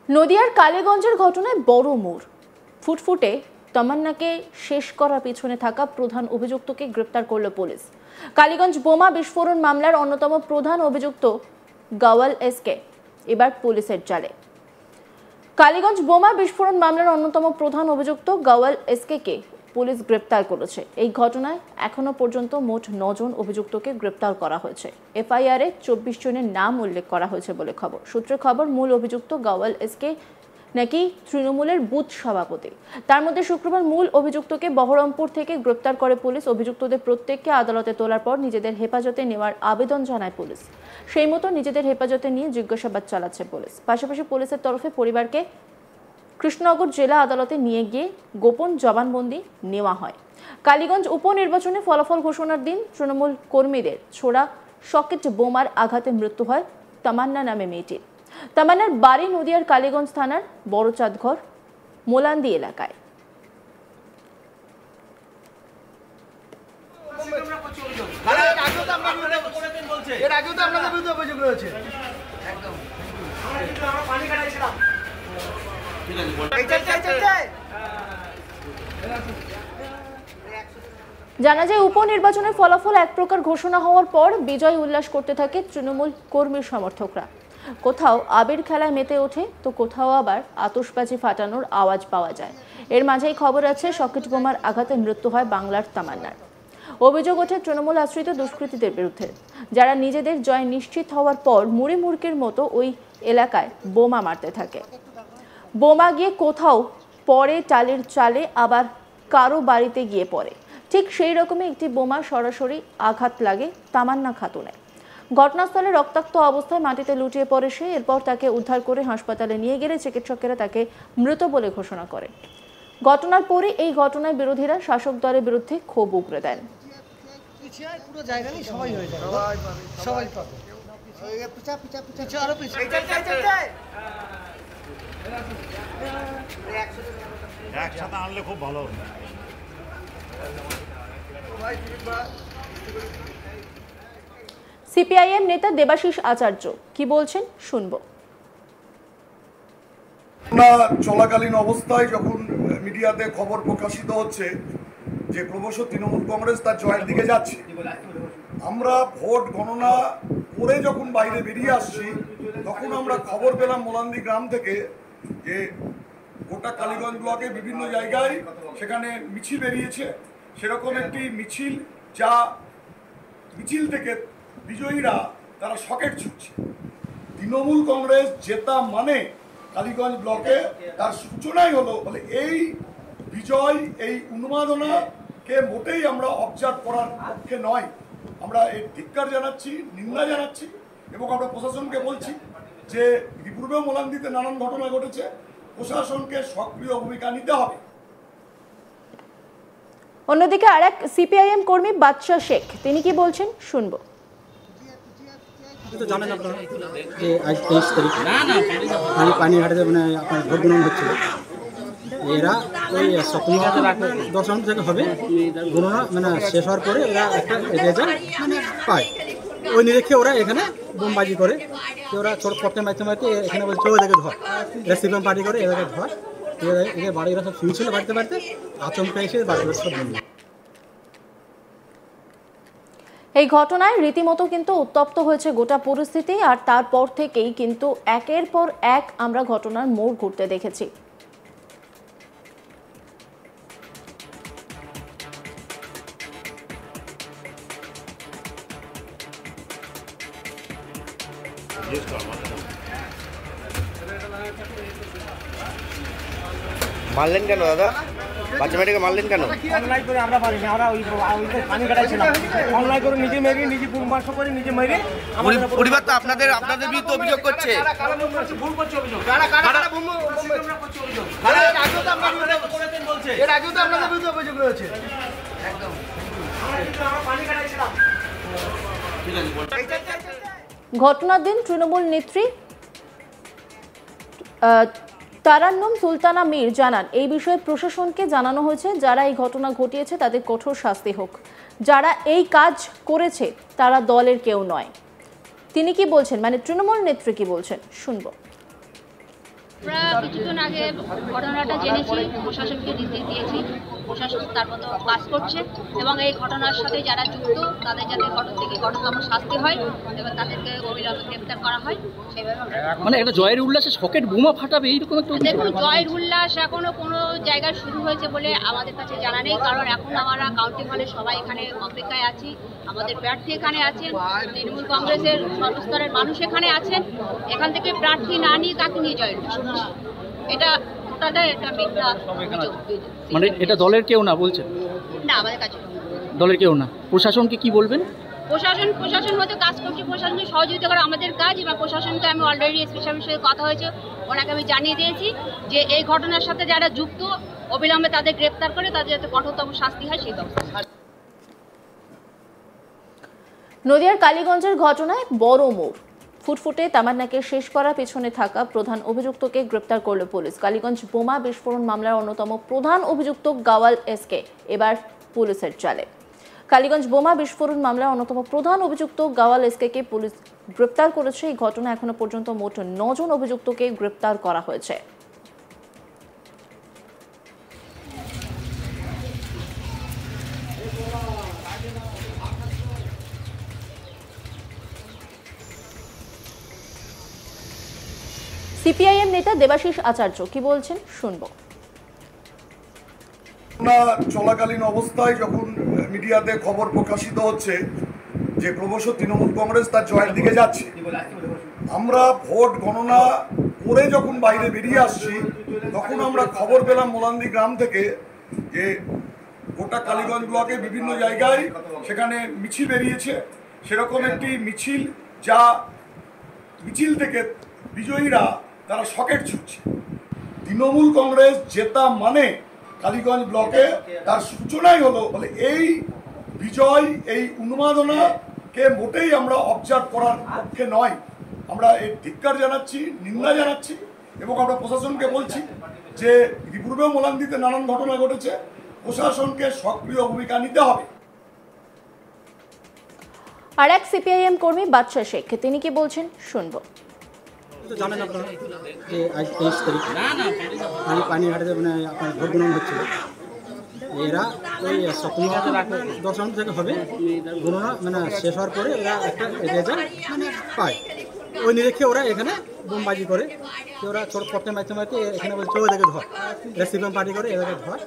নদিয়ার কালীগঞ্জের ঘটনায় বড় মোড়। ফুটফুটে তমান্নাকে শেষ করার পিছনে থাকা প্রধান অভিযুক্তকে গ্রেপ্তার করল পুলিশ। কালীগঞ্জ বোমা বিস্ফোরণ মামলার অন্যতম প্রধান অভিযুক্ত গাওয়াল এসকে এবার পুলিশের জালে। কালীগঞ্জ বোমা বিস্ফোরণ মামলার অন্যতম প্রধান অভিযুক্ত গাওয়াল এসকে পুলিশ গ্রেপ্তার করেছে। এই ঘটনায় এখনো পর্যন্ত মোট 9 জন অভিযুক্তকে গ্রেপ্তার করা হয়েছে। এফআইআরে 24 জনের নাম উল্লেখ করা হয়েছে বলে খবর। সূত্রের খবর, মূল অভিযুক্ত গাওয়াল এসকে নাকি তৃণমূলের বুথ সভাপতি। তার মধ্যে শুক্রবার মূল অভিযুক্তকে বহরমপুর থেকে গ্রেপ্তার করে পুলিশ। অভিযুক্তদের প্রত্যেককে আদালতে তোলার পর নিজেদের হেফাজতে নেওয়ার আবেদন জানায় পুলিশ। সেই মতো নিজেদের হেফাজতে নিয়ে জিজ্ঞাসাবাদ চালাচ্ছে পুলিশ। পাশাপাশি পুলিশের তরফে পরিবারকে কৃষ্ণনগর জেলা আদালতে নিয়ে গিয়ে গোপন জবানবন্দি নেওয়া হয়। কালীগঞ্জ উপনির্বাচনে ফলাফল ঘোষণার দিন তৃণমূল কর্মীদের ছোড়া সকেট বোমার আঘাতে মৃত্যু হয় তামান্না নামে মেয়েটির। তামান্নার বাড়ি নদিয়ার কালীগঞ্জ থানার বড়চাঁদঘর মোলান্দি এলাকায়। জানা যায়, উপনির্বাচনের ফলাফল এক প্রকার ঘোষণা হওয়ার পর বিজয় উল্লাস করতে থাকে তৃণমূল কর্মী সমর্থকরা। কোথাও আবির খেলায় মেতে ওঠে, তো কোথাও আবার আতশবাজি ফাটানোর আওয়াজ পাওয়া যায়। এর মাঝেই খবর আছে সকেট বোমার আঘাতে মৃত্যু হয় বাংলার তামান্নার। অভিযোগ ওঠে তৃণমূল আশ্রিত দুষ্কৃতীদের বিরুদ্ধে, যারা নিজেদের জয় নিশ্চিত হওয়ার পর মুড়ি মুড়কির মতো ওই এলাকায় বোমা মারতে থাকে। বোমা গিয়ে কোথাও পড়ে টালির চালে, আবার কারো বাড়িতে গিয়ে পড়ে। ঠিক সেই রকমই একটি বোমা সরাসরি আঘাত লাগে তামান্না খাতুনে। ঘটনাস্থলে রক্তাক্ত অবস্থায় মাটিতে লুটিয়ে পড়ে সে। এরপর তাকে উদ্ধার করে হাসপাতালে নিয়ে গেলে চিকিৎসকেরা তাকে মৃত বলে ঘোষণা করে। ঘটনার পরে এই ঘটনায় বিরোধীরা শাসক দলের বিরুদ্ধে ক্ষোভ উগরে দেন। একসাথে আনলে খুব ভালো হবে। সিপিআইএম নেতা দেবাশিস আচার্য কি বলছেন শুনবো। চলাকালীন অবস্থায় যখন মিডিয়াতে খবর প্রকাশিত হচ্ছে যে ক্রমশ তৃণমূল কংগ্রেস তার জয়ের দিকে যাচ্ছে, আমরা ভোট গণনা করে যখন বাইরে বেরিয়ে আসছি তখন আমরা খবর পেলাম মোলান্দি গ্রাম থেকে যে গোটা কালীগঞ্জ ব্লকে বিভিন্ন জায়গায় সেখানে মিছিল বেরিয়েছে। সেরকম একটি মিছিল, যা মিছিল থেকে বিজয়ীরা তারা সকেট ছুটছে। তৃণমূল কংগ্রেস জেতা মানে কালীগঞ্জ ব্লকে তার সূচনাই হলো। বলে এই বিজয়, এই উন্মাদনাকে মোটেই আমরা অবজার্ভ করার পক্ষে নয়। আমরা এর ধিক্কার জানাচ্ছি, নিন্দা জানাচ্ছি এবং আমরা প্রশাসনকে বলছি যে ইতিপূর্বেও মোলান্দিতে নানান ঘটনা ঘটেছে, প্রশাসনকে সক্রিয় ভূমিকা নিতে হবে। অন্যদিকে আরেক সিপিআইএম কর্মী বাদশা শেখ তিনি কি বলছেন শুনবো। জানেন আপনারা যে আজ 23 তারিখ আমি পানিঘাটে মানে আপনার ভোট গ্রহণ হচ্ছিল। এরা ওই স্বপ্ন দর্শন থেকে হবে গণনা মানে শেষ হওয়ার পরে এরা একটা রেজাল্ট মানে পায়। ওই নিরীক্ষে ওরা এখানে বোমবাজি করে, ওরা ছোট পটকে মারতে মারতে এখানে বলছে ওদেরকে ধর, এরা সিপিএম পার্টি করে এদেরকে ধর। এদের বাড়িরা সব শুয়েছিল, বাড়িতে বাড়িতে আচমকা এসে বাড়িতে সব বন্ধ। এই ঘটনায় রীতিমতো কিন্তু উত্তপ্ত হয়েছে গোটা পরিস্থিতি। আর তারপর থেকেই কিন্তু একের পর এক আমরা ঘটনার মোড় ঘুরতে দেখেছি। মারলেন কেন দাদা? বাচ্চা মেয়েটাকে মারলেন কেন? অনলাইন করে আমরা পারি না, আমরা ওই পানি কাটাইছিলাম। অনলাইন করে নিজে মেরে, নিজে পরামর্শ করে নিজে মেরে। পরিবার তো আপনাদের বিরুদ্ধে অভিযোগ করছে। ভুল করছে অভিযোগ। এর আগেও তো আপনাদের বিরুদ্ধে অভিযোগ রয়েছে। ঘটনার দিন তৃণমূল নেত্রী তারান্নুম সুলতানা মীর জানান, এই বিষয়ে প্রশাসনকে জানানো হয়েছে, যারা এই ঘটনা ঘটিয়েছে তাদের কঠোর শাস্তি হোক। যারা এই কাজ করেছে তারা দলের কেউ নয়। তিনি কি বলছেন, মানে তৃণমূল নেত্রী কি বলছেন শুনবো। আমরা কিছুদিন আগে ঘটনাটা জেনেছি, প্রশাসনকে নির্দেশ দিয়েছি, প্রশাসন তার মতো কাজ করছে এবং এই ঘটনার সাথে যারা যুক্ত তাদের যাতে কঠোরতম শাস্তি হয় এবং তাদেরকে অবিলম্বে গ্রেপ্তার করা হয় সেইভাবে মানে একটা জয়ের উল্লাসে সকেট বোমা ফাটাবে এইরকম একটা দেখুন, জয়ের উল্লাস এখনো কোনো জায়গায় শুরু হয়েছে বলে আমাদের কাছে জানা নেই, কারণ এখন আমরা কাউন্টিং হলে সবাই এখানে অপেক্ষায় আছি। আমাদের প্রার্থী এখানে আছেন, তৃণমূল কংগ্রেসের সর্বস্তরের মানুষ এখানে আছেন। এখান থেকে প্রার্থী না নিয়ে কাকে নিয়ে জয়ের উল্লাস হচ্ছে? এটা টোটালটা একটা মিথ্যা অভিযোগ। মানে এটা দলের কেউ না বলছেন? না, আমাদের কাছে দলের কেউ না। প্রশাসনকে কি বলবেন? প্রশাসন হয়তো কাজ করছে, প্রশাসনকে সহযোগিতা করা আমাদের কাজ। এবং প্রশাসনকে আমি অলরেডি এসপি সাহেবের সাথে কথা হয়েছে, ওনাকে আমি জানিয়ে দিয়েছি যে এই ঘটনার সাথে যারা যুক্ত অবিলম্বে তাদের গ্রেপ্তার করে তাদের যাতে কঠোরতম শাস্তি হয় সেই ব্যবস্থা। নদিয়ার কালীগঞ্জের ঘটনায় বড় মোড়। ফুটফুটে তামান্নাকে শেষ করার পেছনে থাকা প্রধান অভিযুক্তকে গ্রেপ্তার করল পুলিশ। কালীগঞ্জ বোমা বিস্ফোরণ মামলার অন্যতম প্রধান অভিযুক্ত গাওয়াল এসকে এবার পুলিশের জালে। কালীগঞ্জ বোমা বিস্ফোরণ মামলার অন্যতম প্রধান অভিযুক্ত গাওয়াল এসকে পুলিশ গ্রেপ্তার করেছে। এই ঘটনা এখনো পর্যন্ত মোট 9 জন অভিযুক্তকে গ্রেপ্তার করা হয়েছে। সিপিআইএম নেতা দেবাশিস আচার্য কি বলছেন শুনবো। চলাকালীন অবস্থায় যখন মিডিয়াতে খবর প্রকাশিত হচ্ছে যে ক্রমশ তৃণমূল কংগ্রেস তার জয়ের দিকে যাচ্ছে, আমরা ভোট গণনা করে যখন বাইরে বেরিয়ে আসছি তখন আমরা খবর পেলাম মোলান্দি গ্রাম থেকে যে গোটা কালীগঞ্জ ব্লকে বিভিন্ন জায়গায় সেখানে মিছিল বেরিয়েছে। সেরকম একটি মিছিল, যা মিছিল থেকে বিজয়ীরা তারা সকেট ছুটছে। তৃণমূল কংগ্রেস জেতা মানে কালীগঞ্জ ব্লকে তার সূচনাই হলো বলে এই বিজয়, এই উন্মাদনাকে মোটেই আমরা অবজার্ভ করার পক্ষে নয়। আমরা এর ধিক্কার জানাচ্ছি, নিন্দা জানাচ্ছি এবং আমরা প্রশাসনকে বলছি যে ইতিপূর্বেও মোলান্দিতে নানান ঘটনা ঘটেছে, প্রশাসনকে সক্রিয় ভূমিকা নিতে হবে। আর এক সিপিআইএম কর্মী বাদশা শেখ তিনি কি বলছেন শুনবো। জানেন আপনারা যে আজ 23 তারিখ পানি ঘাটে মানে আপনার ভোট গ্রহণ হচ্ছিল। এরা ওই সপ্তমী দর্শন থেকে হবে গণনা মানে শেষ হওয়ার পরে এরা একটা রেজাল্ট মানে পায়। ওই নিরীক্ষে ওরা এখানে বোমবাজি করে, ওরা ছোট পটে মারতে মারতে এখানে বলছে এদেরকে ধর, এরা সিপিএম পার্টি করে এদেরকে ধর।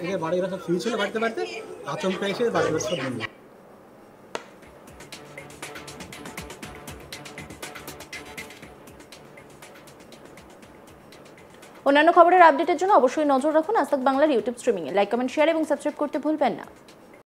এদের বাড়িরা সব শুয়ে ছিল, বাড়িতে বাড়িতে আচমকা এসে বাড়িতে সব বন্ধ। অন্যান্য খবরের আপডেটের জন্য অবশ্যই নজর রাখুন আজ তাক বাংলার ইউটিউব স্ট্রিমিংয়ে। লাইক, কমেন্ট, শেয়ার এবং সাবস্ক্রাইব করতে ভুলবেন না।